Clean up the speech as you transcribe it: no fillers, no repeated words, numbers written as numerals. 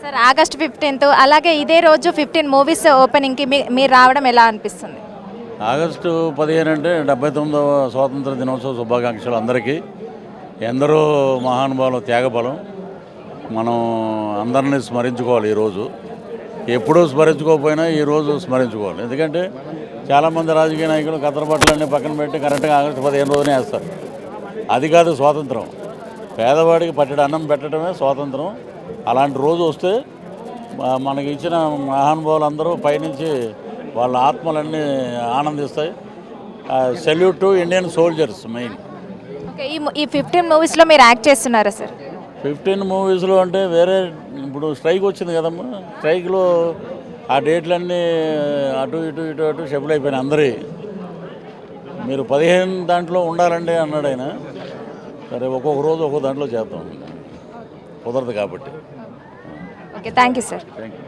Sir August 15th అలాగే ఇదే రోజు 15 మూవీస్ ఓపెనింగ్కి మీరు రావడం ఎలా అనిపిస్తుంది? ఆగస్టు 15 అంటే 79వ స్వాతంత్ర దినోత్సవ శుభాకాంక్షలు అందరికీ. ఎందరో మహానుభావుల త్యాగబలం మనం అందరినీ స్మరించుకోవాలి. ఈరోజు ఎప్పుడూ స్మరించుకోకపోయినా ఈరోజు స్మరించుకోవాలి. ఎందుకంటే చాలామంది రాజకీయ నాయకులు కత్తెర బట్టలన్నీ పక్కన పెట్టి కరెక్ట్గా ఆగస్టు 15 రోజునే వేస్తారు. అది కాదు స్వాతంత్రం. పేదవాడికి పట్టెడు అన్నం పెట్టడమే స్వాతంత్రం. అలాంటి రోజు వస్తే మనకి ఇచ్చిన మహానుభావులు అందరూ పైనుంచి వాళ్ళ ఆత్మలన్నీ ఆనందిస్తాయి. సెల్యూట్ టు ఇండియన్ సోల్జర్స్ మెయిన్. ఓకే, ఈ 15 మూవీస్లో మీరు యాక్ట్ చేస్తున్నారా సార్? 15 మూవీస్లో అంటే వేరే ఇప్పుడు స్ట్రైక్ వచ్చింది కదమ్మా. స్ట్రైక్లో ఆ డేట్లన్నీ అటు ఇటు ఇటు అటు షెఫ్డ్ అయిపోయినాయి అందరి. మీరు 15 దాంట్లో ఉండాలండి అన్నాడు ఆయన. సరే ఒక్కొక్క రోజు ఒక్కొక్క దాంట్లో చేద్దాం, కుదరదు కాబట్టి. Okay, thank you sir. Thank you.